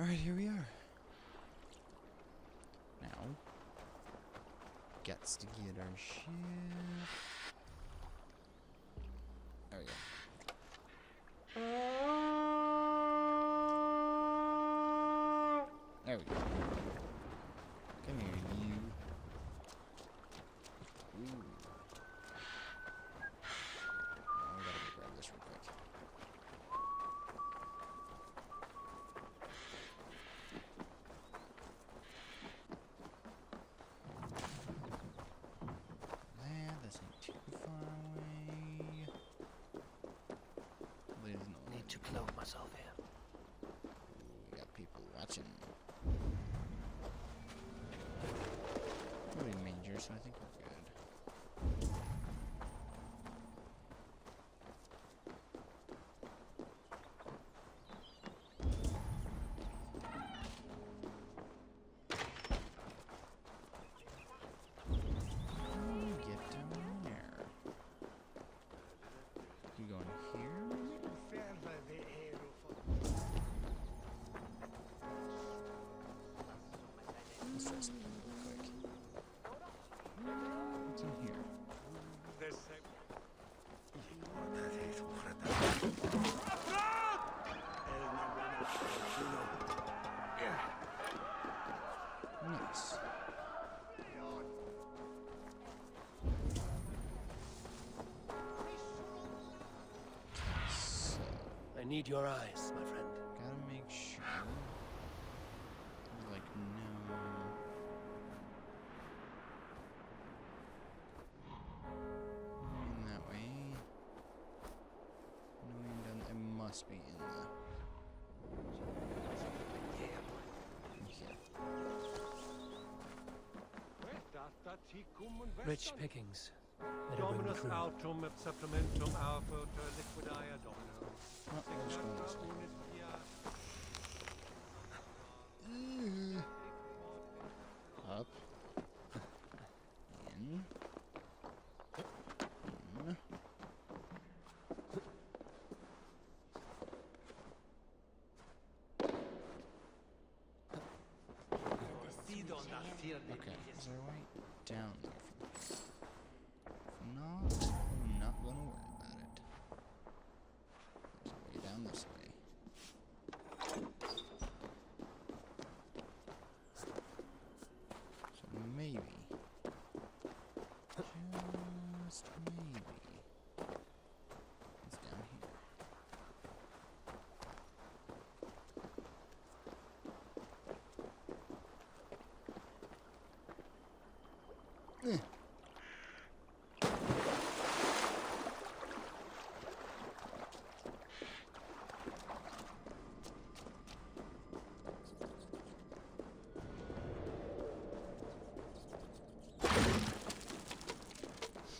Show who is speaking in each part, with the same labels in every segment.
Speaker 1: Alright, here we are. Now, gets to get our ship. There we go. There we go. Come here, you. Ooh. Oh, we gotta go grab this real quick. This ain't too far away.
Speaker 2: Need to clothe myself here.
Speaker 1: We got people watching. Really major, so I think we're good. Nice. So,
Speaker 2: I need your eyes, my friend.
Speaker 1: gotta make sure. Like, no. In that way. No, it must be in the.
Speaker 2: Rich pickings.
Speaker 3: Dominus autum et supplementum alpha liquidia domino.
Speaker 1: Up. In. In. Okay, is there a way down there from here? If not, I'm not gonna worry about it. There's a way down this way. So maybe, just maybe, it's down here.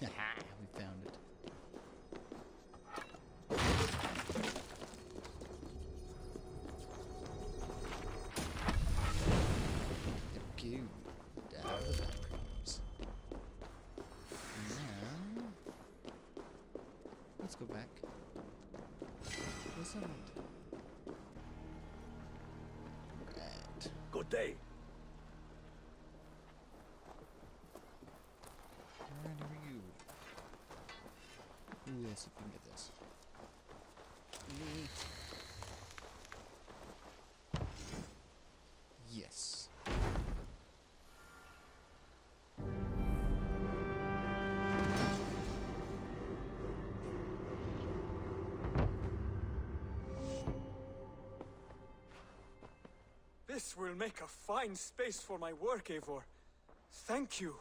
Speaker 1: Haha, we found it. Go down the bathrooms. Now, let's go back. Listen. Right.
Speaker 2: Good day.
Speaker 1: Alright, here we go. Ooh, let's see if we can get this. Yes.
Speaker 4: This will make a fine space for my work, Eivor. Thank you.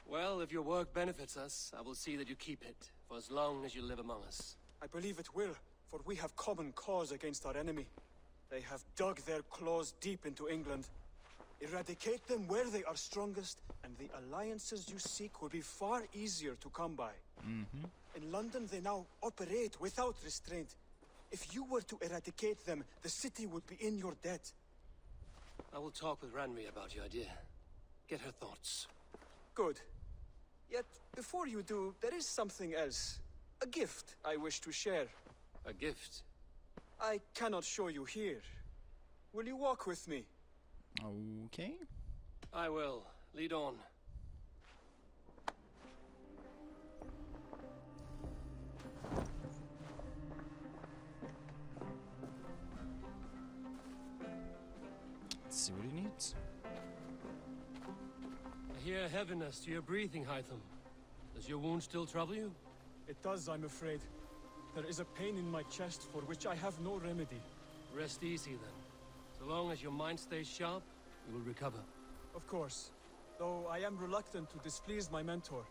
Speaker 2: Well, if your work benefits us, I will see that you keep it, for as long as you live among us.
Speaker 4: I believe it will, for we have common cause against our enemy. They have dug their claws deep into England. Eradicate them where they are strongest, and the alliances you seek will be far easier to come by. In London, they now operate without restraint. If you were to eradicate them, the city would be in your debt.
Speaker 2: I will talk with Ranri about your idea. Get her thoughts.
Speaker 4: Good. Yet, before you do, there is something else. A gift I wish to share.
Speaker 2: A gift?
Speaker 4: I cannot show you here. Will you walk with me?
Speaker 1: Okay.
Speaker 2: I will. Lead on.
Speaker 1: Let's see what he needs.
Speaker 2: I hear heaviness to your breathing, Hytham. Does your wound still trouble you?
Speaker 4: It does, I'm afraid. There is a pain in my chest for which I have no remedy.
Speaker 2: Rest easy, then. So long as your mind stays sharp, you will recover.
Speaker 4: Of course. Though I am reluctant to displease my mentor.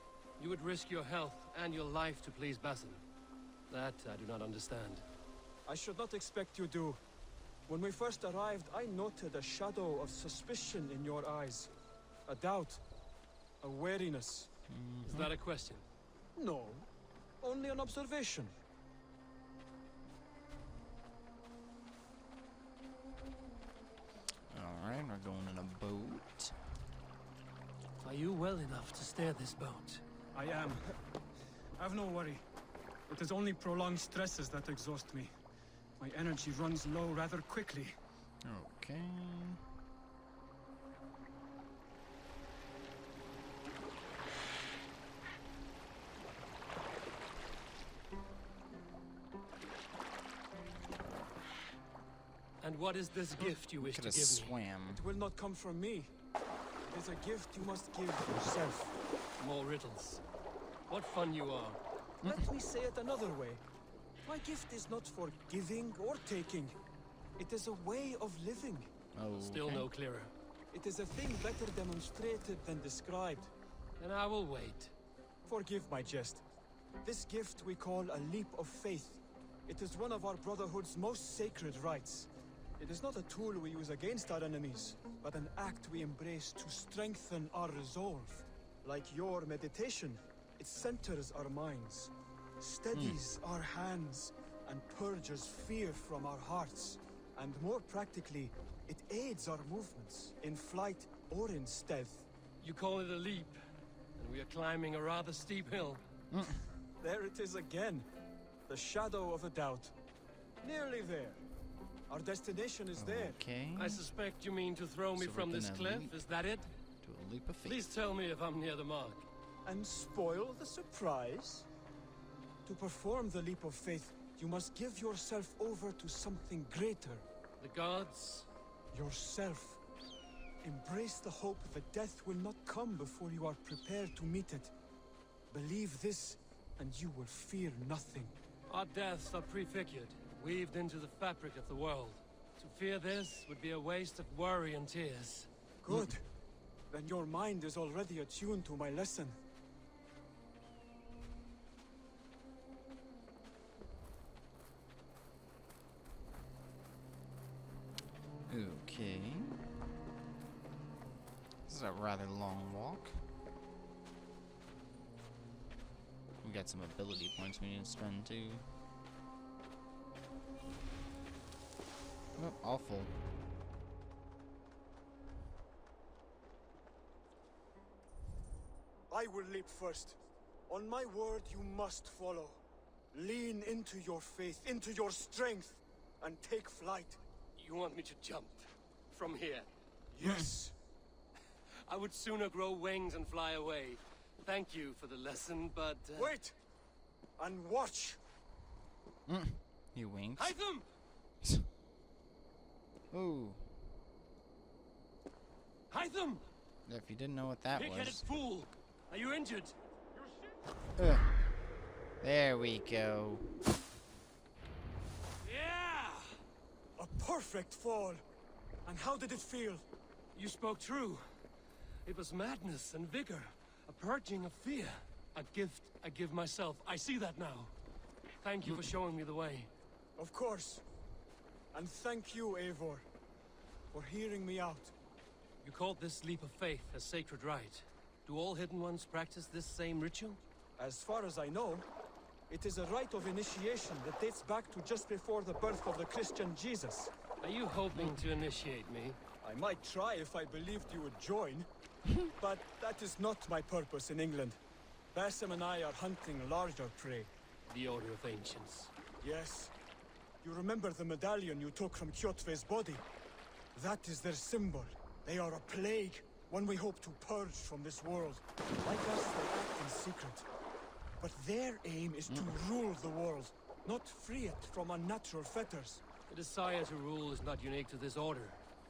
Speaker 2: You would risk your health and your life to please Basim. That I do not understand.
Speaker 4: I should not expect you do. When we first arrived, I noted a shadow of suspicion in your eyes. A doubt. A wariness.
Speaker 2: Is that a question?
Speaker 4: No. Only an observation.
Speaker 1: Alright, we're going in a boat.
Speaker 2: Are you well enough to steer this boat?
Speaker 4: I am. Have no worry. It is only prolonged stresses that exhaust me. My energy runs low rather quickly.
Speaker 1: Okay.
Speaker 2: And what is this gift you wish to
Speaker 1: Could have
Speaker 2: give me?
Speaker 1: swam.
Speaker 4: It will not come from me. It is a gift you must give yourself.
Speaker 2: More riddles. What fun you are.
Speaker 4: Let me say it another way. My gift is not for giving or taking. It is a way of living.
Speaker 1: Oh,
Speaker 2: Still no clearer.
Speaker 4: It is a thing better demonstrated than described.
Speaker 2: Then I will wait.
Speaker 4: Forgive my jest. This gift we call a leap of faith. It is one of our Brotherhood's most sacred rites. It is not a tool we use against our enemies, but an act we embrace to strengthen our resolve. Like your meditation, it centers our minds, steadies our hands, and purges fear from our hearts. And more practically, it aids our movements, in flight or in stealth.
Speaker 2: You call it a leap, and we are climbing a rather steep hill.
Speaker 4: There it is again. The shadow of a doubt. Nearly there. Our destination is there.
Speaker 1: Okay.
Speaker 2: I suspect you mean to throw me
Speaker 1: So we're
Speaker 2: from this
Speaker 1: gonna
Speaker 2: cliff,
Speaker 1: leap.
Speaker 2: is that it?
Speaker 1: Do a leap of faith.
Speaker 2: Please tell me if I'm near the mark.
Speaker 4: And spoil the surprise? To perform the leap of faith, you must give yourself over to something greater.
Speaker 2: The gods?
Speaker 4: Yourself. Embrace the hope that death will not come before you are prepared to meet it. Believe this, and you will fear nothing.
Speaker 2: Our deaths are prefigured, weaved into the fabric of the world. To fear this would be a waste of worry and tears.
Speaker 4: Good. Then your mind is already attuned to my lesson.
Speaker 1: Okay. This is a rather long walk. We got some ability points we need to spend too. Oh, awful.
Speaker 4: I will leap first. On my word, you must follow. Lean into your faith, into your strength, and take flight.
Speaker 2: You want me to jump? From here?
Speaker 4: Yes.
Speaker 2: I would sooner grow wings and fly away. Thank you for the lesson, but...
Speaker 4: Wait! And watch!
Speaker 1: He winks.
Speaker 2: Hytham!
Speaker 1: Ooh.
Speaker 2: Hytham!
Speaker 1: If you didn't know what that
Speaker 2: Pig-headed
Speaker 1: was.
Speaker 2: fool! Are you injured?
Speaker 1: Ugh. There we go.
Speaker 2: Yeah!
Speaker 4: A perfect fall! And how did it feel?
Speaker 2: You spoke true. It was madness and vigor. A purging of fear. A gift I give myself. I see that now. Thank you for showing me the way.
Speaker 4: Of course. And thank you, Eivor, for hearing me out.
Speaker 2: You called this leap of faith a sacred rite. Do all Hidden Ones practice this same ritual?
Speaker 4: As far as I know, it is a rite of initiation that dates back to just before the birth of the Christian Jesus.
Speaker 2: Are you hoping to initiate me?
Speaker 4: I might try if I believed you would join, but that is not my purpose in England. Basim and I are hunting larger prey.
Speaker 2: The Order of Ancients.
Speaker 4: Yes. You remember the medallion you took from Kjotve's body? That is their symbol. They are a plague, one we hope to purge from this world. Like us, they act in secret. But their aim is to rule the world, not free it from unnatural fetters.
Speaker 2: The desire to rule is not unique to this order.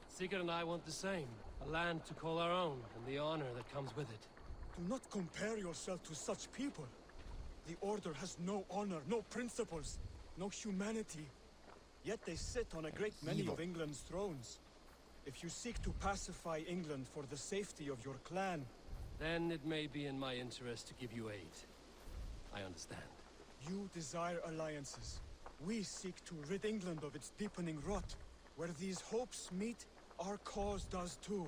Speaker 2: Sigurd and I want the same. A land to call our own, and the honor that comes with it.
Speaker 4: Do not compare yourself to such people. The Order has no honor, no principles, no humanity. Yet they sit on a great many of England's thrones. If you seek to pacify England for the safety of your clan...
Speaker 2: Then it may be in my interest to give you aid. I understand.
Speaker 4: You desire alliances. We seek to rid England of its deepening rot. Where these hopes meet, our cause does too.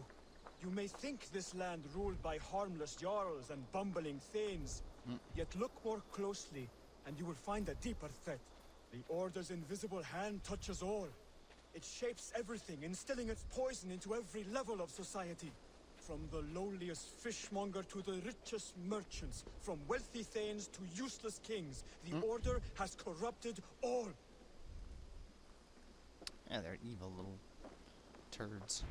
Speaker 4: You may think this land ruled by harmless jarls and bumbling thanes. Yet look more closely, and you will find a deeper threat. The Order's invisible hand touches all. It shapes everything, instilling its poison into every level of society. From the lowliest fishmonger to the richest merchants, from wealthy thanes to useless kings, the Order has corrupted all.
Speaker 1: Yeah, they're evil little turds.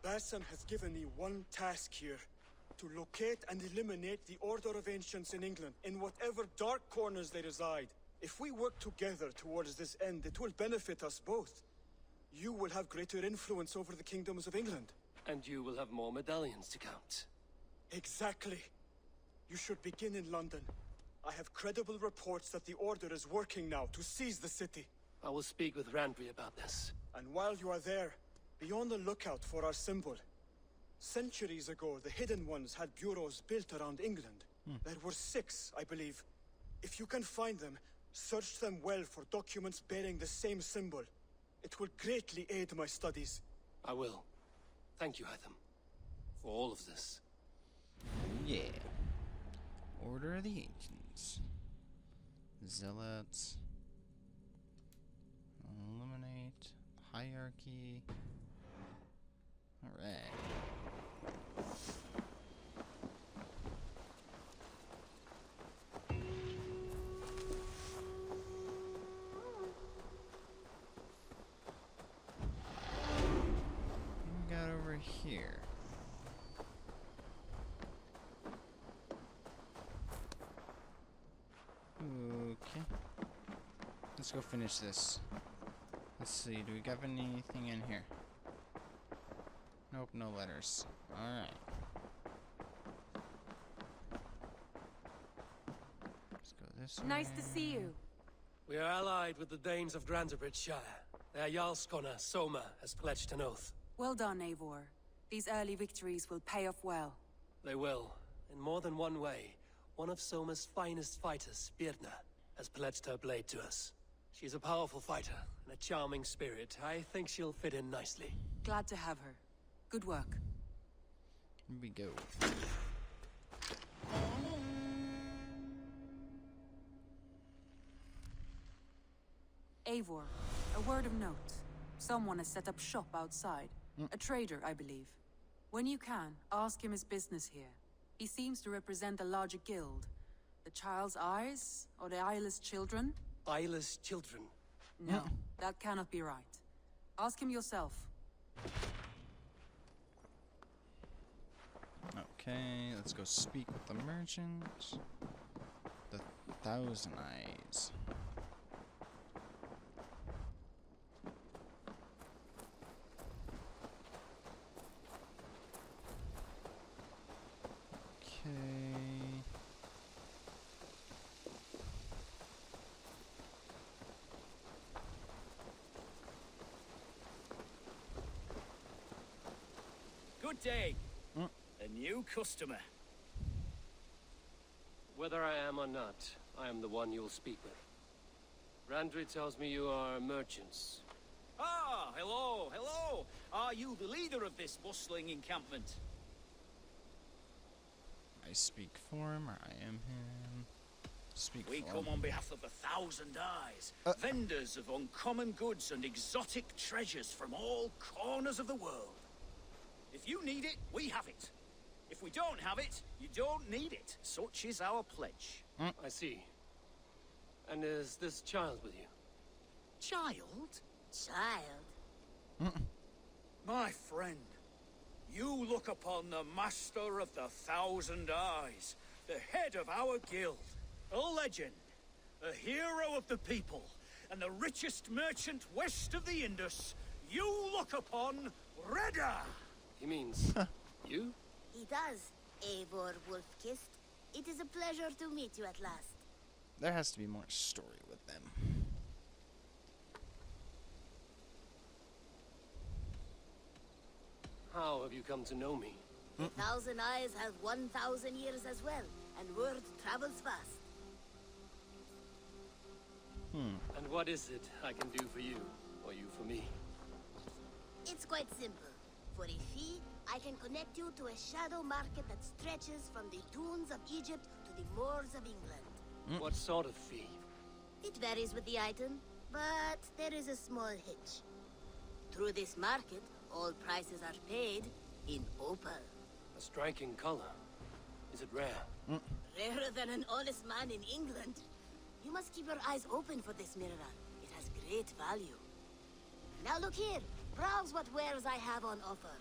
Speaker 4: Basim has given me one task here. To locate and eliminate the Order of Ancients in England, in whatever dark corners they reside. If we work together towards this end, it will benefit us both. You will have greater influence over the kingdoms of England.
Speaker 2: And you will have more medallions to count.
Speaker 4: Exactly. You should begin in London. I have credible reports that the Order is working now to seize the city.
Speaker 2: I will speak with Randri about this.
Speaker 4: And while you are there, be on the lookout for our symbol. Centuries ago, the Hidden Ones had bureaus built around England. There were 6, I believe. If you can find them, search them well for documents bearing the same symbol. It will greatly aid my studies.
Speaker 2: I will. Thank you, Hytham, for all of this.
Speaker 1: Yeah. Order of the Ancients. Zealots. Eliminate. Hierarchy. Alright. Got over here. Okay. Let's go finish this. Let's see, do we have anything in here? Nope, no letters. Alright. Let's go this way.
Speaker 5: Nice to see you.
Speaker 2: We are allied with the Danes of Granderbridgeshire. Their Jarlskona, Soma, has pledged an oath.
Speaker 5: Well done, Eivor. These early victories will pay off well.
Speaker 2: They will, in more than one way. One of Soma's finest fighters, Birna, has pledged her blade to us. She's a powerful fighter and a charming spirit. I think she'll fit in nicely.
Speaker 5: Glad to have her. Good work.
Speaker 1: Here we go.
Speaker 5: Eivor, a word of note. Someone has set up shop outside. A trader, I believe. When you can, ask him his business here. He seems to represent a larger guild. The Child's Eyes? Or the Eyeless Children?
Speaker 2: Eyeless children.
Speaker 5: No, that cannot be right. Ask him yourself.
Speaker 1: Okay, let's go speak with the merchant. The Thousand Eyes. Okay.
Speaker 6: Good day. A new customer.
Speaker 2: Whether I am or not, I am the one you'll speak with. Randri tells me you are merchants.
Speaker 6: Ah, hello, hello. Are you the leader of this bustling encampment?
Speaker 1: I speak for him, or I am him. Speak
Speaker 6: We
Speaker 1: for
Speaker 6: come
Speaker 1: him.
Speaker 6: on behalf of the Thousand Eyes, vendors of uncommon goods and exotic treasures from all corners of the world. If you need it, we have it. If we don't have it, you don't need it. Such is our pledge.
Speaker 2: I see. And is this child with you?
Speaker 6: Child?
Speaker 7: child.
Speaker 6: My friend, you look upon the master of the Thousand Eyes, the head of our guild, a legend, a hero of the people, and the richest merchant west of the Indus. You look upon Reda!
Speaker 2: He means you?
Speaker 7: He does, Eivor Wolf-Kissed. It is a pleasure to meet you at last.
Speaker 1: There has to be more story with them.
Speaker 2: How have you come to know me?
Speaker 7: The Thousand Eyes have 1,000 years as well, and word travels fast.
Speaker 2: And what is it I can do for you, or you for me?
Speaker 7: It's quite simple. For a fee, I can connect you to a shadow market that stretches from the dunes of Egypt to the moors of England.
Speaker 2: What sort of fee?
Speaker 7: It varies with the item, but there is a small hitch. Through this market, all prices are paid in opal.
Speaker 2: A striking color. Is it rare?
Speaker 7: Rarer than an honest man in England. You must keep your eyes open for this mirror. It has great value. Now look here. Browse what wares I have on offer.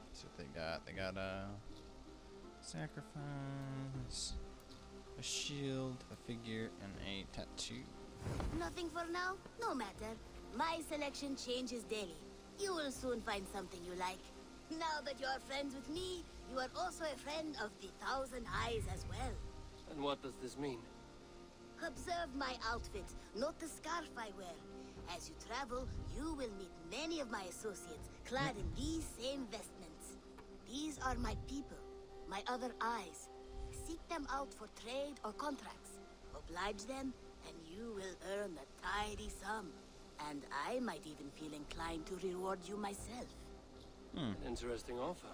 Speaker 1: That's what they got. They got a sacrifice, a shield, a figure, and a tattoo.
Speaker 7: Nothing for now? No matter. My selection changes daily. You will soon find something you like. Now that you are friends with me, you are also a friend of the Thousand Eyes as well.
Speaker 2: And what does this mean?
Speaker 7: Observe my outfit, note the scarf I wear. As you travel, you will meet many of my associates, clad in these same vestments. These are my people, my other eyes. Seek them out for trade or contracts. Oblige them, and you will earn a tidy sum. And I might even feel inclined to reward you myself.
Speaker 2: An interesting offer.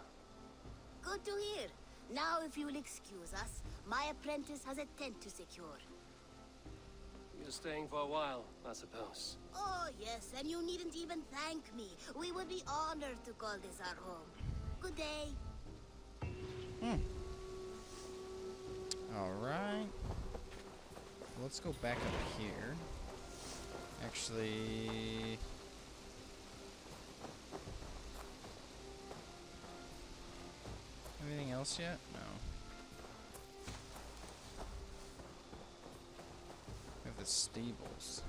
Speaker 7: Good to hear. Now, if you will excuse us, my apprentice has a tent to secure.
Speaker 2: You're staying for a while, I suppose.
Speaker 7: Oh, yes, and you needn't even thank me. We would be honored to call this our home. Good day.
Speaker 1: Alright. Let's go back up here. Actually... anything else yet? No. We have the stables.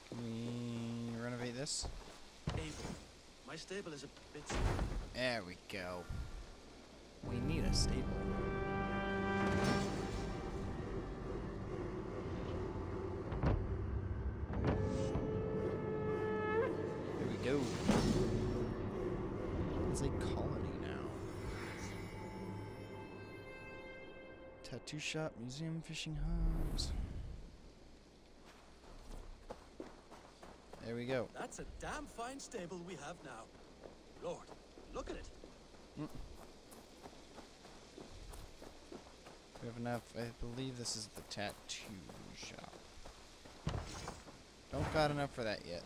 Speaker 1: Can we renovate this?
Speaker 8: Eivor, my stable is a bit...
Speaker 1: There we go. We need a stable. There we go. It's a colony now. Tattoo shop, museum, fishing hubs. There we go.
Speaker 8: That's a damn fine stable we have now. Lord, look at it.
Speaker 1: We have enough. I believe this is the tattoo shop. Don't got enough for that yet.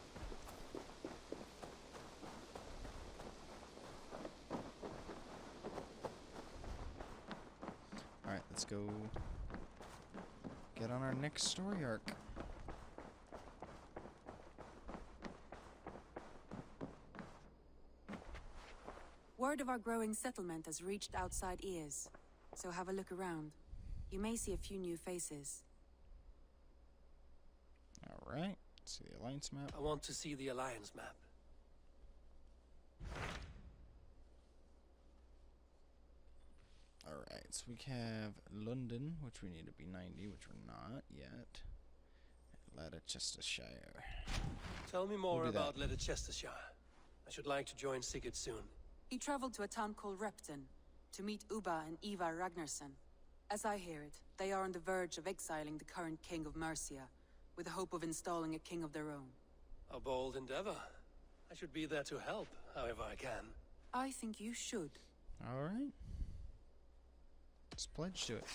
Speaker 1: Alright, let's go get on our next story arc.
Speaker 5: Word of our growing settlement has reached outside ears, so have a look around. You may see a few new faces.
Speaker 1: Alright, let's see the alliance map.
Speaker 2: I want to see the Alliance map.
Speaker 1: Alright, so we have London, which we need to be 90, which we're not yet. Leicestershire.
Speaker 2: Tell me more
Speaker 1: We'll do
Speaker 2: about
Speaker 1: that.
Speaker 2: Leicestershire. I should like to join Sigurd soon.
Speaker 5: He traveled to a town called Repton to meet Ubba and Eva Ragnarsson. As I hear it, they are on the verge of exiling the current king of Mercia, with the hope of installing a king of their own.
Speaker 2: A bold endeavor. I should be there to help, however I can.
Speaker 5: I think you should.
Speaker 1: Alright. Let's pledge to it.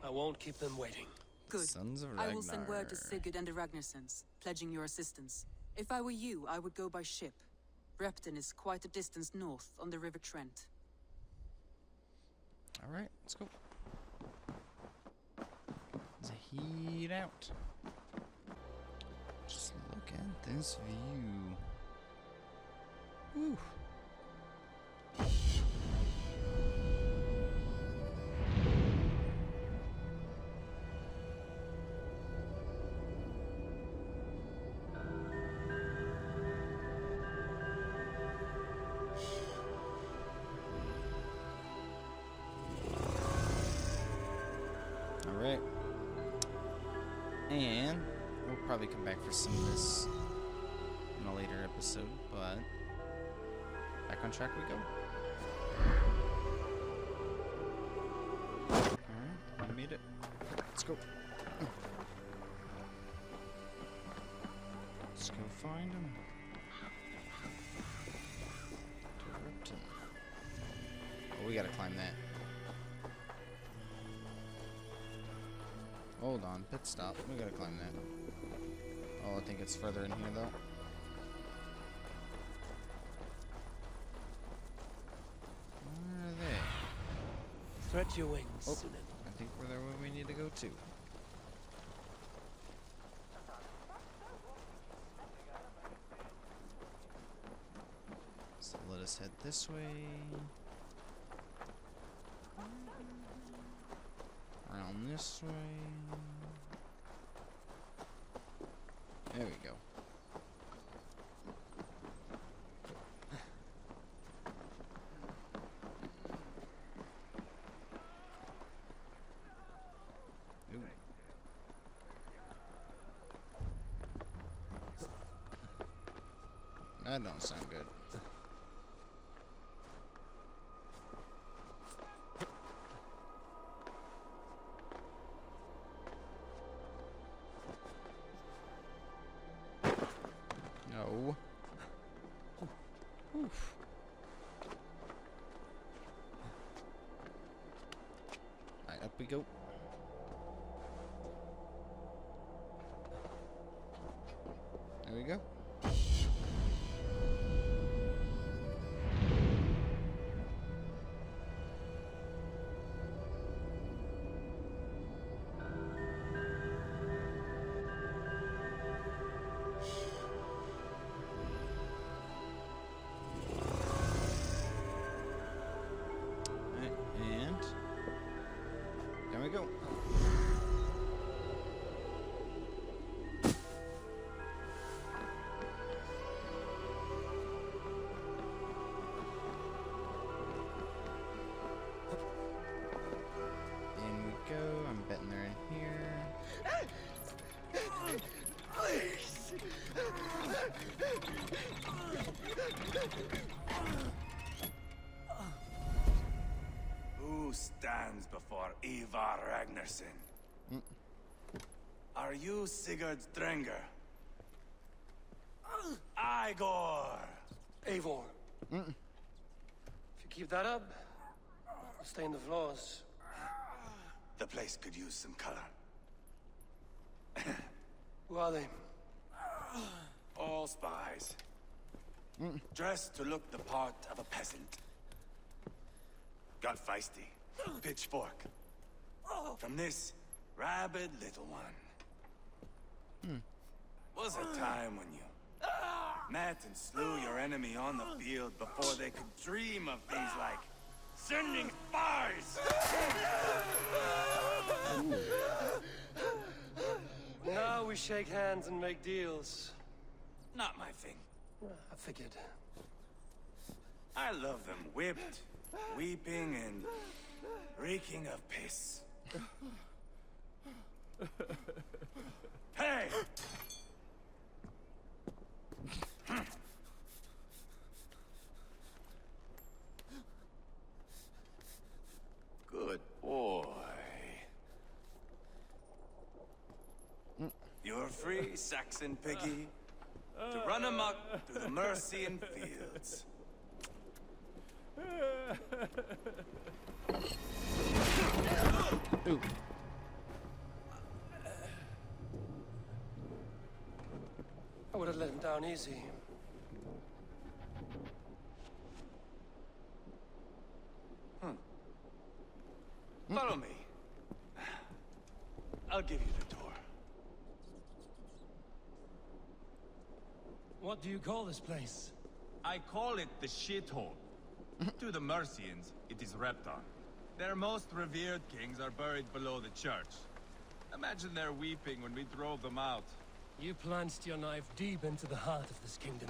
Speaker 2: I won't keep them waiting.
Speaker 5: Good.
Speaker 1: Sons of
Speaker 5: I will send word to
Speaker 1: Ragnar.
Speaker 5: Sigurd and the Ragnarssons, pledging your assistance. If I were you, I would go by ship. Repton is quite a distance north on the River Trent.
Speaker 1: Alright, let's go. Let's head out. Just look at this view. Whew. Alright. And we'll probably come back for some of this in a later episode, but back on track we go. Alright, we made it. Let's go. Let's go find him. Oh, we gotta climb that. Hold on, pit stop. We gotta climb that. Oh, I think it's further in here though. Where are they?
Speaker 2: Stretch your wings,
Speaker 1: Oh,
Speaker 2: Sunan.
Speaker 1: I think we're there where we need to go to. So let us head this way. Around this way. There we go. Ooh. That don't sound good. No. Oof. Alright, up we go. There we go. And there we go. In we go. I'm betting they're in here.
Speaker 9: Who stands before Ivar Ragnarsson? Are you Sigurd Drenger? Igor!
Speaker 2: Eivor. If you keep that up, you'll stain the floors.
Speaker 9: The place could use some color.
Speaker 2: Who are they?
Speaker 9: All spies. Dressed to look the part of a peasant. Got feisty. Pitchfork. From this rabid little one. Was a time when you met and slew your enemy on the field before they could dream of things like sending spies!
Speaker 2: Now we shake hands and make deals.
Speaker 9: Not my thing.
Speaker 2: I figured.
Speaker 9: I love them whipped, weeping, and reeking of piss. Hey! Good boy. You're free, Saxon piggy, to run amok through the Mercian fields.
Speaker 1: Ooh.
Speaker 2: I would have let him down easy.
Speaker 9: Follow me. I'll give you the door.
Speaker 2: What do you call this place?
Speaker 10: I call it the shithole. To the Mercians, it is Repton. Their most revered kings are buried below the church. Imagine their weeping when we drove them out.
Speaker 2: You plunged your knife deep into the heart of this kingdom.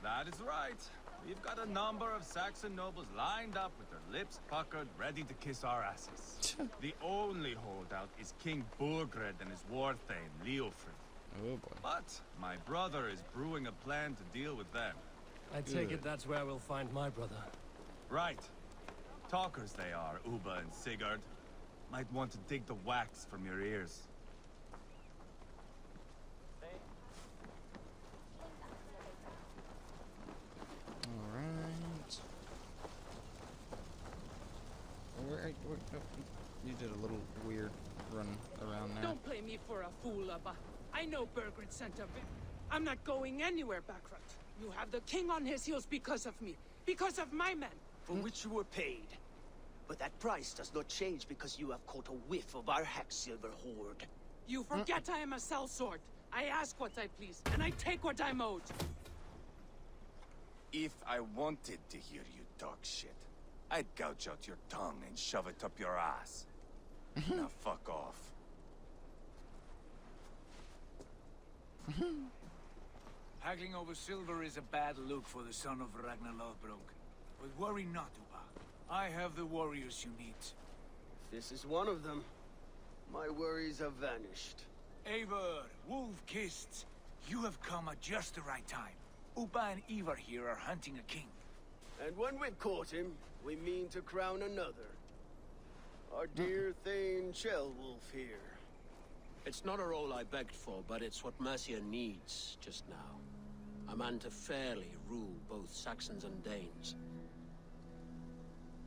Speaker 10: That is right. We've got a number of Saxon nobles lined up with their lips puckered, ready to kiss our asses. The only holdout is King Burgred and his war thane, Leofrid.
Speaker 1: Oh boy.
Speaker 10: But my brother is brewing a plan to deal with them.
Speaker 2: I take it that's where we'll find my brother.
Speaker 10: Right. Talkers they are, Uba and Sigurd. Might want to dig the wax from your ears.
Speaker 1: Alright. You did a little weird run around there.
Speaker 11: Don't play me for a fool, Abba. I know Burgred sent a bit. I'm not going anywhere, Backrot. You have the king on his heels because of me. Because of my men.
Speaker 6: For which you were paid. But that price does not change because you have caught a whiff of our Hacksilver hoard.
Speaker 11: You forget I am a sellsword. I ask what I please, and I take what I'm owed.
Speaker 9: If I wanted to hear you talk shit, I'd gouge out your tongue and shove it up your ass. Now fuck off.
Speaker 12: Haggling over silver is a bad look for the son of Ragnar Lothbrok. But worry not, Uba. I have the warriors you need.
Speaker 13: This is one of them. My worries have vanished.
Speaker 12: Eivor, Wolf-Kissed, you have come at just the right time. Uba and Ivar here are hunting a king.
Speaker 13: And when we've caught him, we mean to crown another. Our dear Thane Ceolwulf here.
Speaker 2: It's not a role I begged for, but it's what Mercia needs just now. A man to fairly rule both Saxons and Danes.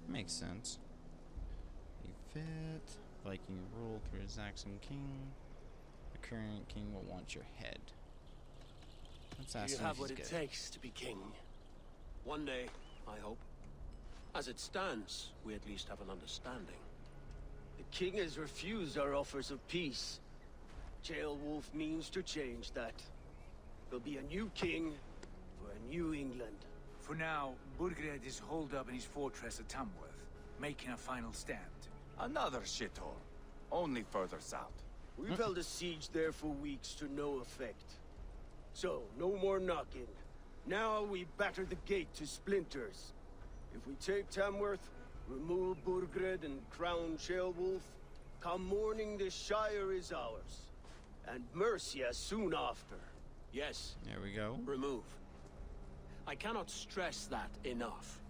Speaker 1: Makes sense. You fit. Viking rule through a Saxon king. The current king will want your head. Let's ask
Speaker 2: You
Speaker 1: him
Speaker 2: have
Speaker 1: if
Speaker 2: what
Speaker 1: he's
Speaker 2: it
Speaker 1: good.
Speaker 2: takes to be king. One day, I hope. As it stands, we at least have an understanding.
Speaker 13: The king has refused our offers of peace. Ceolwulf means to change that. There'll be a new king for a new England.
Speaker 12: For now, Burgred is holed up in his fortress at Tamworth, making a final stand.
Speaker 9: Another shithole. Only further south.
Speaker 13: We've held a siege there for weeks to no effect. So, no more knocking. Now we batter the gate to splinters. If we take Tamworth, remove Burgred and crown Ceolwulf, come morning the Shire is ours. And Mercia soon after.
Speaker 2: Yes.
Speaker 1: There we go.
Speaker 2: Remove. I cannot stress that enough.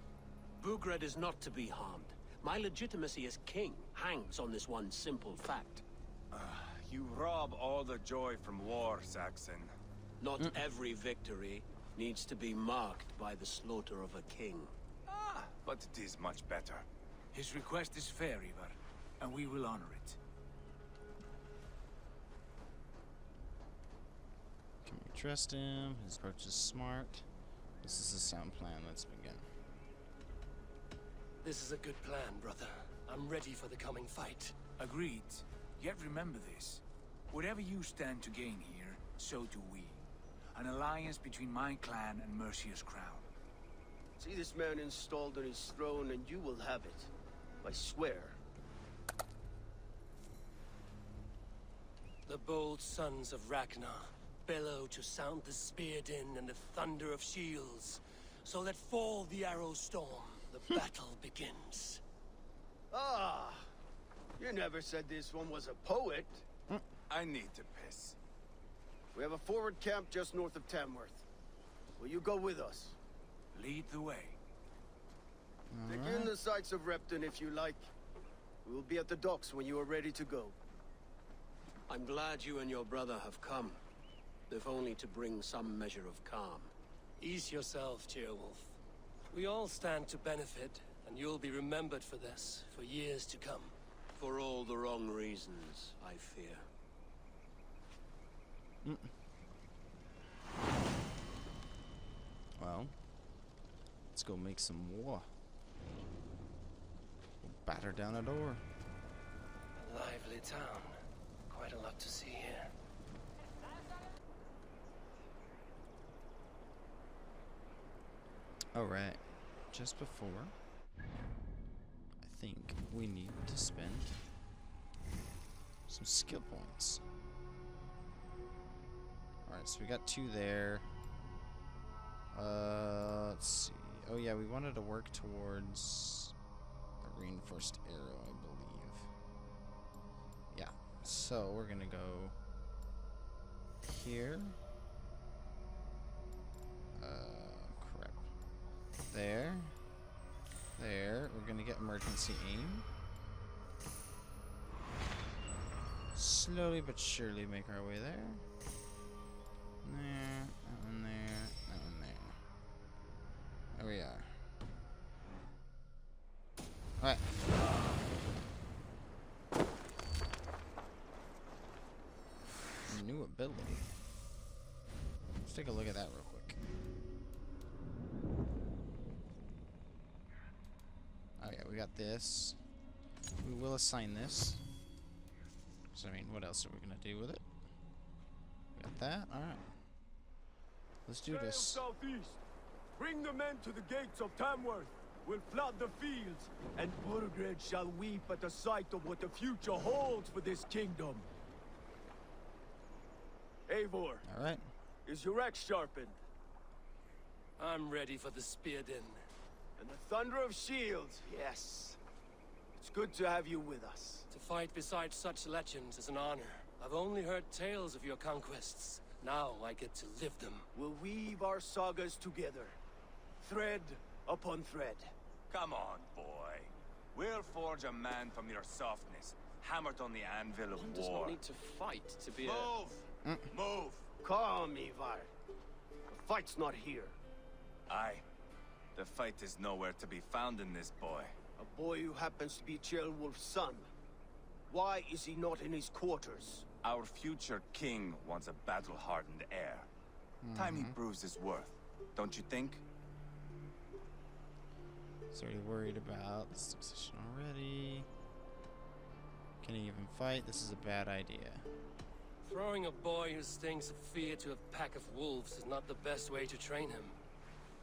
Speaker 2: Burgred is not to be harmed. My legitimacy as king hangs on this one simple fact.
Speaker 9: You rob all the joy from war, Saxon.
Speaker 2: Not every victory needs to be marked by the slaughter of a king.
Speaker 9: But it is much better.
Speaker 12: His request is fair, Ivar, and we will honor it.
Speaker 1: Can we trust him? His approach is smart. This is a sound plan. Let's begin.
Speaker 2: This is a good plan, brother. I'm ready for the coming fight.
Speaker 12: Agreed. Yet remember this. Whatever you stand to gain here, so do we. An alliance between my clan and Mercia's crown.
Speaker 13: See this man installed on his throne and you will have it. I swear.
Speaker 2: The bold sons of Ragnar bellow to sound the spear din and the thunder of shields. So let fall the arrow storm. The battle begins.
Speaker 13: Ah! You never said this one was a poet.
Speaker 9: I need to piss.
Speaker 13: We have a forward camp just north of Tamworth. Will you go with us?
Speaker 12: Lead the way.
Speaker 13: Begin the sights of Repton if you like. We will be at the docks when you are ready to go.
Speaker 2: I'm glad you and your brother have come. If only to bring some measure of calm. Ease yourself, Ceolwulf. We all stand to benefit, and you'll be remembered for this, for years to come. For all the wrong reasons, I fear.
Speaker 1: Let's go make some war. We'll batter down a door.
Speaker 2: A lively town. Quite a lot to see here.
Speaker 1: Alright. Just before, I think we need to spend some skill points. Alright, so we got 2 there. Let's see. Oh yeah, we wanted to work towards a reinforced arrow, I believe. Yeah, so we're gonna go here. Crap. There. There. We're gonna get emergency aim. Slowly but surely make our way there. There, that one there, that one there. There we are. Alright. New ability. Let's take a look at that real quick. Oh yeah, we got this. We will assign this. So I mean, what else are we gonna do with it? We got that? Alright. Let's do this.
Speaker 13: Southeast. Bring the men to the gates of Tamworth. We'll flood the fields, and Burgred shall weep at the sight of what the future holds for this kingdom. Eivor.
Speaker 1: Alright.
Speaker 13: Is your axe sharpened?
Speaker 2: I'm ready for the spear din.
Speaker 13: And the thunder of shields, yes. It's good to have you with us.
Speaker 2: To fight beside such legends is an honor. I've only heard tales of your conquests. Now I get to live them.
Speaker 13: We'll weave our sagas together. Thread upon thread.
Speaker 10: Come on, boy. We'll forge a man from your softness, hammered on the anvil of
Speaker 2: One
Speaker 10: war.
Speaker 2: does not need to fight to be
Speaker 10: Move! Move!
Speaker 13: Calm, Ivar. The fight's not here.
Speaker 10: Aye. The fight is nowhere to be found in this boy.
Speaker 13: A boy who happens to be Ceolwulf's son. Why is he not in his quarters?
Speaker 10: Our future king wants a battle-hardened heir. Time he proves his worth, don't you think?
Speaker 1: He's already worried about this position already. Can he even fight? This is a bad idea.
Speaker 2: Throwing a boy who stinks of fear to a pack of wolves is not the best way to train him.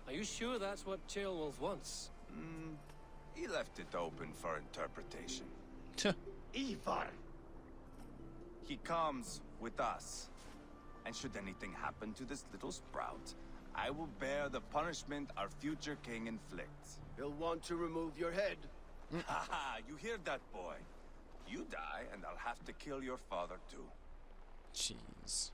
Speaker 2: Are you sure that's what Ceolwulf wants?
Speaker 10: He left it open for interpretation.
Speaker 13: Ivar!
Speaker 10: He comes with us. And should anything happen to this little sprout, I will bear the punishment our future king inflicts.
Speaker 13: He'll want to remove your head.
Speaker 10: Haha, you hear that, boy? You die, and I'll have to kill your father, too.
Speaker 1: Jeez.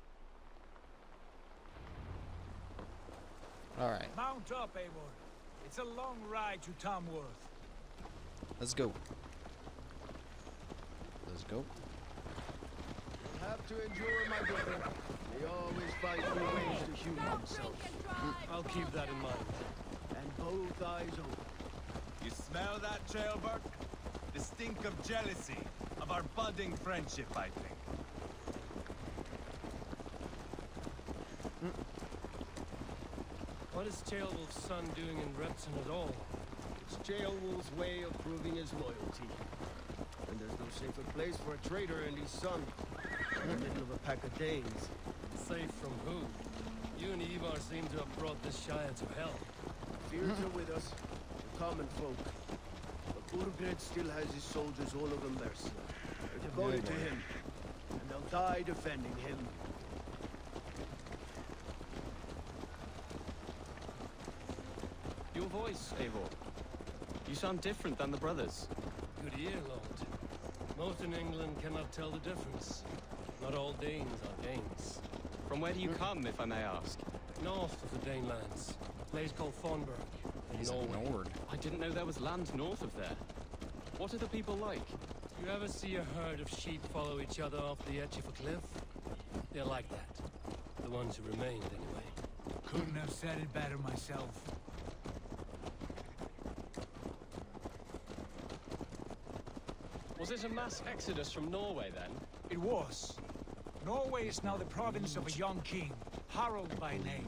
Speaker 1: Alright,
Speaker 12: Mount up, Eivor. It's a long ride to Tamworth.
Speaker 1: let's go. Let's go.
Speaker 13: You'll have to endure, my brother. They always find new ways to humor themselves.
Speaker 2: I'll keep that in mind.
Speaker 13: And both eyes open.
Speaker 10: You smell that, Trailbird? The stink of jealousy, of our budding friendship, I think.
Speaker 2: What is Ceolwulf's son doing in Repton at all?
Speaker 13: It's Ceolwulf's way of proving his loyalty. And there's no safer place for a traitor and his son. In the middle of a pack of Danes.
Speaker 2: Safe from who? You and Ivar seem to have brought this Shire to hell.
Speaker 13: Fears are with us, the common folk. But Burgred still has his soldiers all over Mercia. They're devoted to him, and they'll die defending him.
Speaker 14: Your voice, Eivor. You sound different than the brothers.
Speaker 2: Good ear, Lord. Most in England cannot tell the difference. Not all Danes are Danes.
Speaker 14: From where do you come, if I may ask?
Speaker 2: North of the Danelands. A place called Thornburg. In Norway.
Speaker 14: I didn't know there was land north of there. What are the people like?
Speaker 2: You ever see a herd of sheep follow each other off the edge of a cliff? They're like that. The ones who remained, anyway.
Speaker 12: Couldn't have said it better myself.
Speaker 14: Was it a mass exodus from Norway, then?
Speaker 12: It was. Norway is now the province of a young king, Harald by name.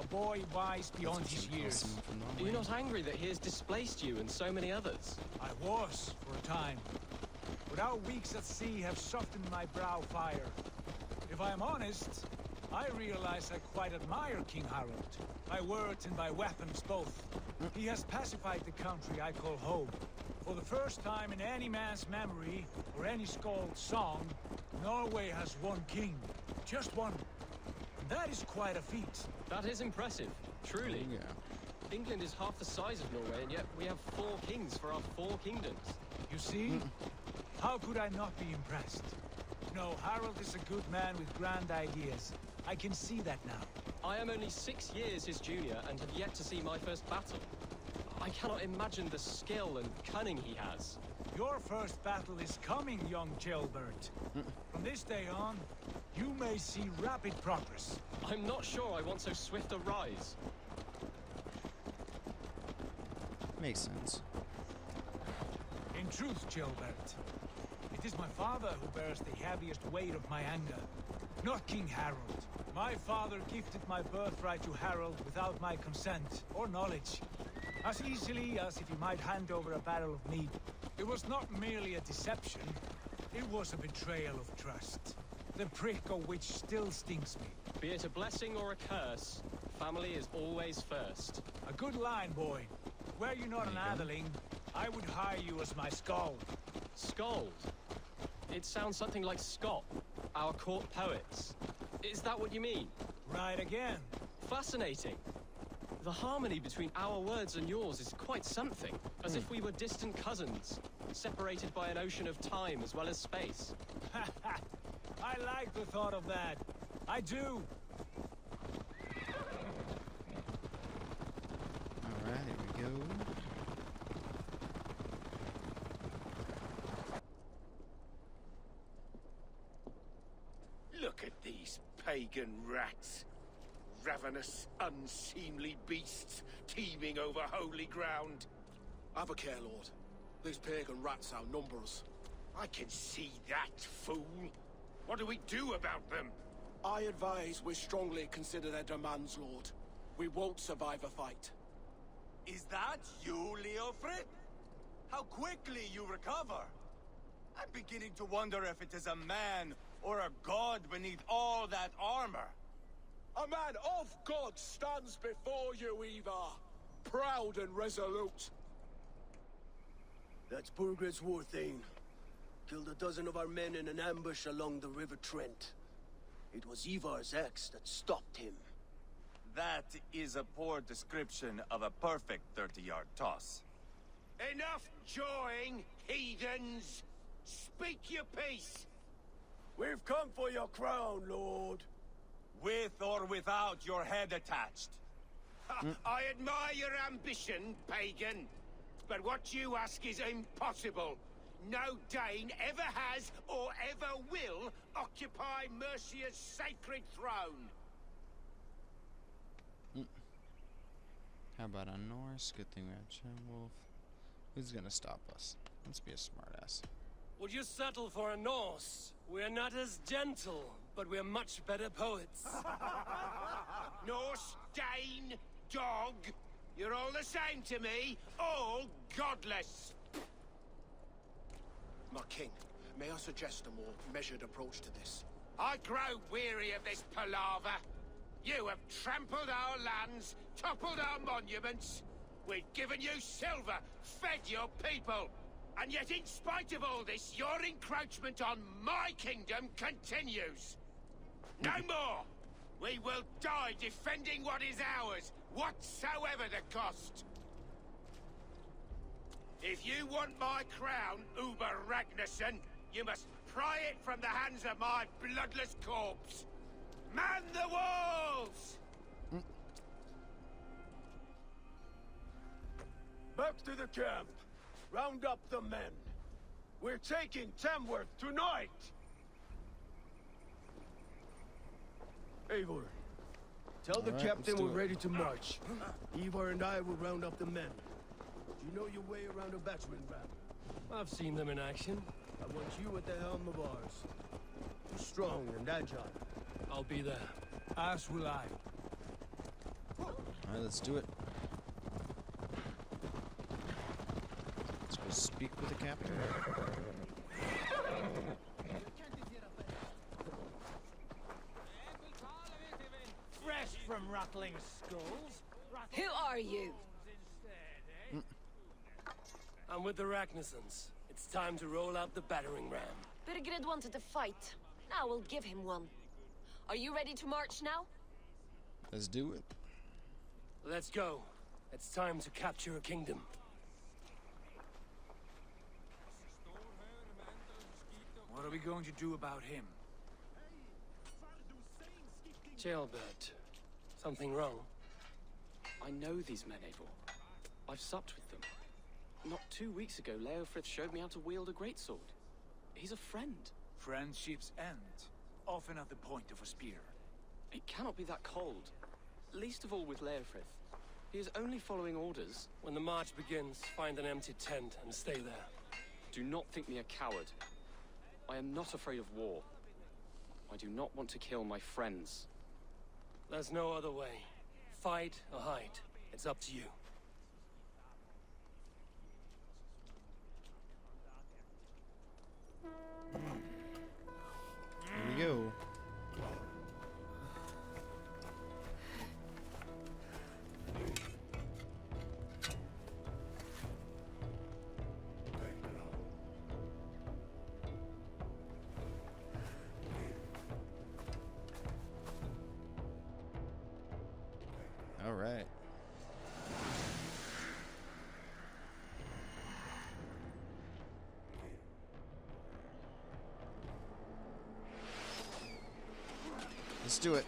Speaker 12: A boy wise beyond his years.
Speaker 14: Are you not angry that he has displaced you and so many others?
Speaker 12: I was, for a time. But our weeks at sea have softened my brow fire. If I am honest, I realize I quite admire King Harold. By words and by weapons both. He has pacified the country I call home. For the first time in any man's memory, or any skald's song, Norway has one king. Just one. And that is quite a feat.
Speaker 14: That is impressive, truly.
Speaker 1: Oh, yeah.
Speaker 14: England is half the size of Norway, and yet we have 4 kings for our 4 kingdoms.
Speaker 12: You see? How could I not be impressed? No, Harold is a good man with grand ideas. I can see that now.
Speaker 14: I am only 6 years his junior and have yet to see my first battle. I cannot imagine the skill and cunning he has.
Speaker 12: Your first battle is coming, young jailbird. From this day on, you may see rapid progress.
Speaker 14: I'm not sure I want so swift a rise.
Speaker 1: Makes sense.
Speaker 12: In truth, jailbird, it is my father who bears the heaviest weight of my anger, not King Harold. My father gifted my birthright to Harold without my consent or knowledge. As easily as if he might hand over a barrel of mead. It was not merely a deception, it was a betrayal of trust. The prick of which still stings me.
Speaker 14: Be it a blessing or a curse, family is always first.
Speaker 12: A good line, boy. Were you not an atheling, I would hire you as my skald.
Speaker 14: Skald? It sounds something like Scott, our court poets. Is that what you mean?
Speaker 12: Right again.
Speaker 14: Fascinating. The harmony between our words and yours is quite something. As if we were distant cousins, separated by an ocean of time as well as space.
Speaker 12: I like the thought of that. I do.
Speaker 1: Alright, here we go.
Speaker 13: Look at these pagan rats. Ravenous, unseemly beasts teeming over holy ground.
Speaker 15: Have a care, Lord. These pagan rats outnumber us.
Speaker 13: I can see that, fool. What do we do about them?
Speaker 15: I advise we strongly consider their demands, Lord. We won't survive a fight.
Speaker 9: Is that you, Leofrid? How quickly you recover! I'm beginning to wonder if it is a man or a god beneath all that armor.
Speaker 15: A man of God stands before you, Ivar. Proud and resolute.
Speaker 13: That's Burgred's war thane. Killed a dozen of our men in an ambush along the River Trent. It was Ivar's axe that stopped him.
Speaker 9: That is a poor description of a perfect 30-yard toss.
Speaker 13: Enough jawing, heathens! Speak your piece!
Speaker 15: We've come for your crown, Lord.
Speaker 9: With or without your head attached.
Speaker 13: I admire your ambition, pagan. But what you ask is impossible. No Dane ever has or ever will occupy Mercia's sacred throne.
Speaker 1: How about a Norse? Good thing we have Wolf. Who's gonna stop us? Let's be a smartass.
Speaker 2: Would you settle for a Norse? We're not as gentle, but we're much better poets.
Speaker 13: Norse, Dane, dog. You're all the same to me. All godless.
Speaker 15: My king, may I suggest a more measured approach to this?
Speaker 13: I grow weary of this palaver. You have trampled our lands, toppled our monuments. We've given you silver, fed your people. And yet, in spite of all this, your encroachment on my kingdom continues. No more! We will die defending what is ours, whatsoever the cost. If you want my crown, Uber Ragnarsson, you must pry it from the hands of my bloodless corpse. Man the walls!
Speaker 15: Back to the camp. Round up the men. We're taking Tamworth tonight! Eivor, tell the captain we're ready to march. Ivar and I will round up the men. Do you know your way around a battering ram?
Speaker 2: I've seen them in action.
Speaker 15: I want you at the helm of ours. You're strong and agile.
Speaker 2: I'll be there.
Speaker 12: As will I.
Speaker 1: let's do it. Let's go speak with the captain.
Speaker 16: Fresh from rattling skulls.
Speaker 17: Who are you?
Speaker 2: I'm with the Ragnarsons. It's time to roll out the battering ram.
Speaker 17: Birgred wanted to fight. Now we'll give him one. Are you ready to march now?
Speaker 1: Let's do it.
Speaker 2: Let's go. It's time to capture a kingdom.
Speaker 12: What are we going to do about him?
Speaker 2: Jailbird. Something wrong?
Speaker 14: I know these men, Eivor. I've supped with them. Not 2 weeks ago, Leofrith showed me how to wield a greatsword. He's a friend.
Speaker 12: Friendships end, often at the point of a spear.
Speaker 14: It cannot be that cold. Least of all with Leofrith. He is only following orders.
Speaker 2: When the march begins, find an empty tent and stay there.
Speaker 14: Do not think me a coward. I am not afraid of war. I do not want to kill my friends.
Speaker 2: There's no other way. Fight or hide. It's up to you.
Speaker 1: Here we go. All right. Let's do it.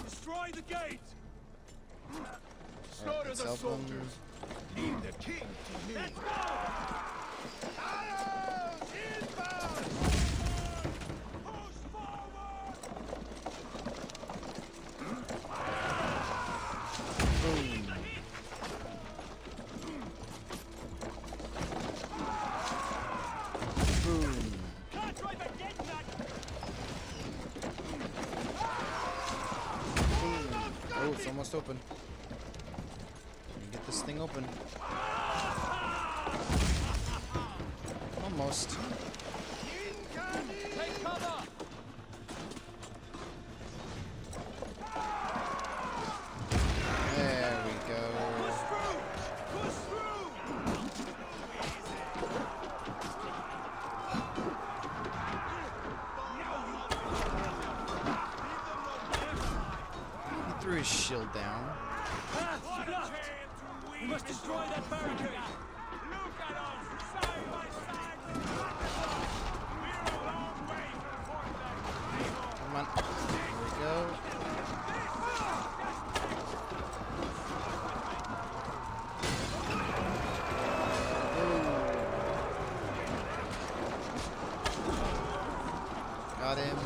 Speaker 15: Destroy the gate!
Speaker 1: Slaughter the soldiers.
Speaker 15: Leave the king to me. Let's go! Arrows inbound! Push forward!
Speaker 1: Boom. Boom. Oh, it's almost open. Let me get this thing open. Almost.
Speaker 16: Take cover!
Speaker 1: There we go.
Speaker 15: Push through! Push through!
Speaker 1: 'Threw his shield down.
Speaker 16: We must destroy that barricade!
Speaker 15: Look at us! Side by side with Ragnarssons! We're a long way from Fort Knight.
Speaker 1: Come on. There we go. Ooh. Got him.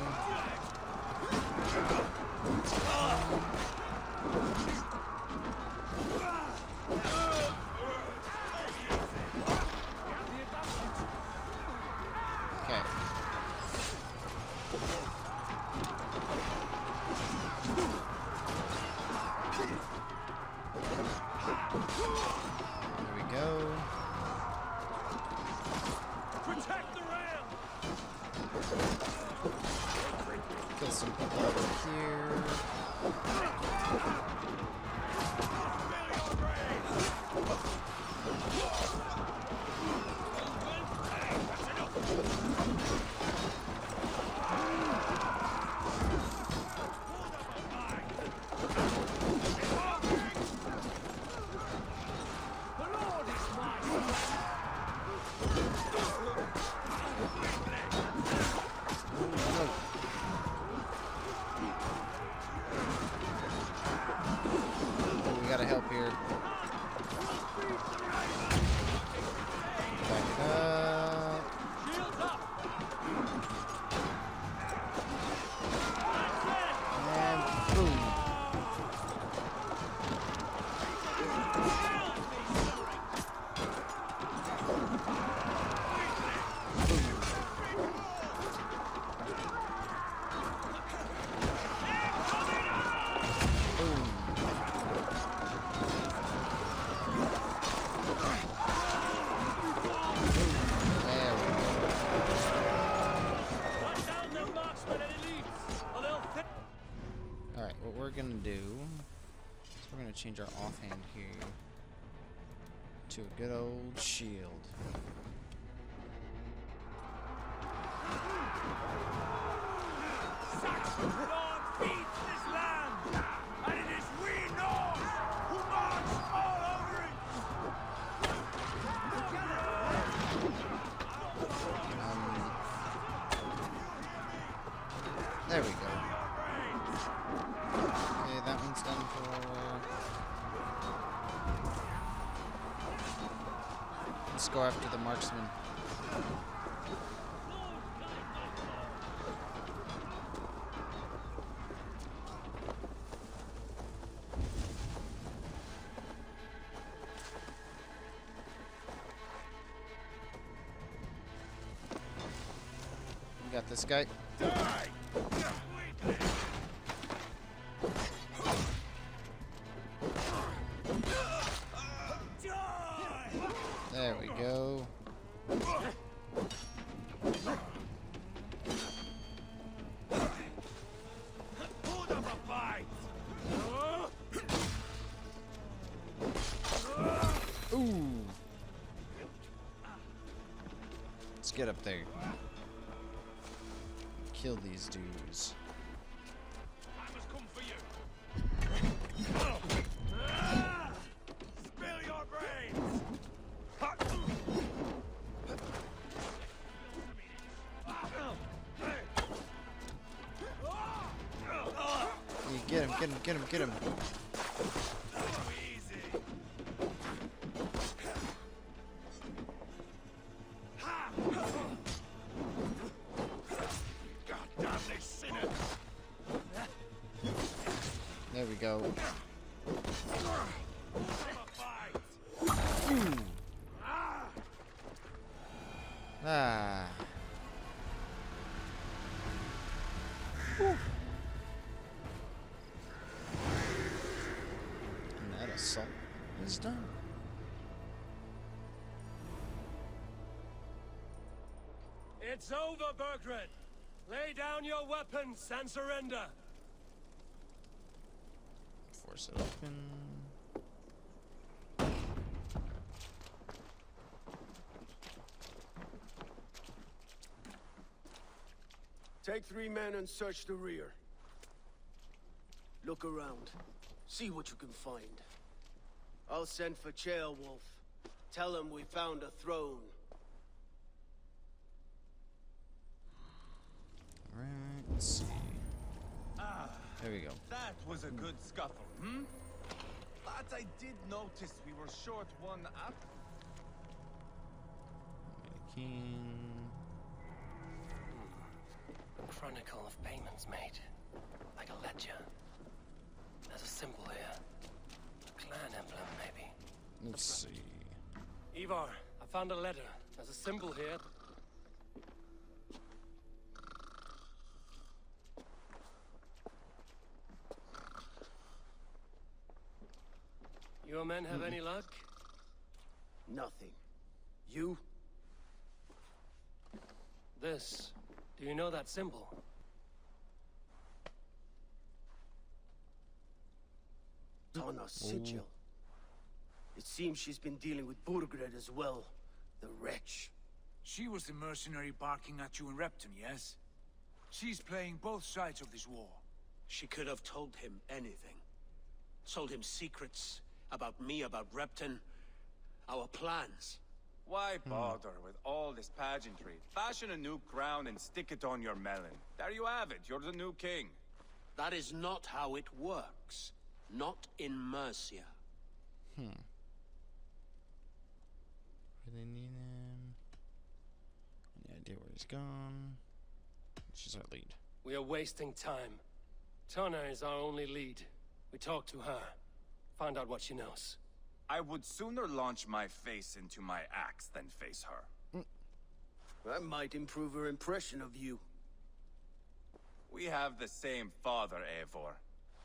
Speaker 1: Okay. There we go.
Speaker 15: Protect the ram!
Speaker 1: Kill some people over here. Alright, what we're gonna do is we're gonna change our offhand here to a good old shield.
Speaker 16: Saxon Lord feeds this land, and it is we Norse who march all over it.
Speaker 1: There we go. Okay, that one's done for. Let's go after the marksman. We got this guy. There we go. Ooh. Let's get up there. Kill these dudes.
Speaker 16: I must come for you. Spill your brains.
Speaker 1: You get him, get him, get him, get him. There we go. Ooh. Ah. Whew. And that assault is done.
Speaker 2: It's over, Burgred. Lay down your weapons and surrender.
Speaker 1: Force it open.
Speaker 13: Take 3 men and search the rear. Look around. See what you can find. I'll send for Ceolwulf. Tell him we found a throne.
Speaker 1: Alright, let's see. There we go.
Speaker 10: That was a good scuffle, hmm? But I did notice we were short one up.
Speaker 1: King.
Speaker 2: Chronicle of payments made. Like a ledger. There's a symbol here. A clan emblem, maybe.
Speaker 1: Let's see.
Speaker 2: Ivar, I found a letter. There's a symbol here. Your men have any luck?
Speaker 13: Nothing. You?
Speaker 2: This. Do you know that symbol?
Speaker 13: Donna's sigil. It seems she's been dealing with Burgred as well. The wretch.
Speaker 12: She was the mercenary barking at you in Repton, yes? She's playing both sides of this war.
Speaker 6: She could have told him anything. Told him secrets about me, about Repton, our plans.
Speaker 10: Why bother with all this pageantry? Fashion a new crown and stick it on your melon. There you have it. You're the new king.
Speaker 6: That is not how it works. Not in Mercia.
Speaker 1: Really need him. Any idea where he's gone? She's our lead.
Speaker 2: We are wasting time. Tonna is our only lead. We talk to her. Find out what she knows.
Speaker 10: I would sooner launch my face into my axe than face her.
Speaker 13: That might improve her impression of you.
Speaker 10: We have the same father, Eivor,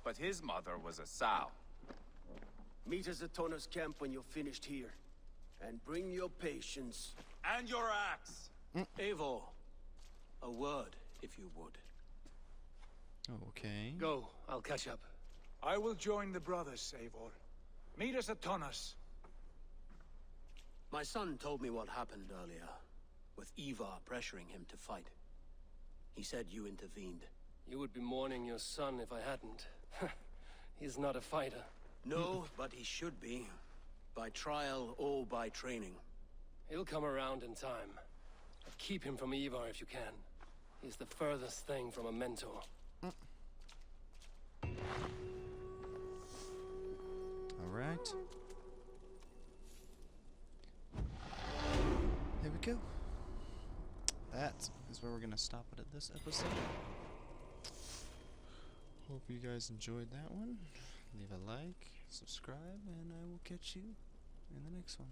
Speaker 10: but his mother was a sow.
Speaker 13: Meet us at Tonna's camp when you're finished here. And bring your patience.
Speaker 10: And your axe!
Speaker 6: Eivor, a word, if you would.
Speaker 1: Okay.
Speaker 2: Go, I'll catch up.
Speaker 12: I will join the brothers, Eivor. Meet us at Tonnas.
Speaker 18: My son told me what happened earlier, with Ivar pressuring him to fight. He said you intervened.
Speaker 2: You would be mourning your son if I hadn't. He's not a fighter.
Speaker 18: No, but he should be. By trial or by training.
Speaker 2: He'll come around in time. But keep him from Ivar if you can. He's the furthest thing from a mentor.
Speaker 1: Alright. There we go. That is where we're going to stop it at this episode. Hope you guys enjoyed that one. Leave a like, subscribe, and I will catch you in the next one.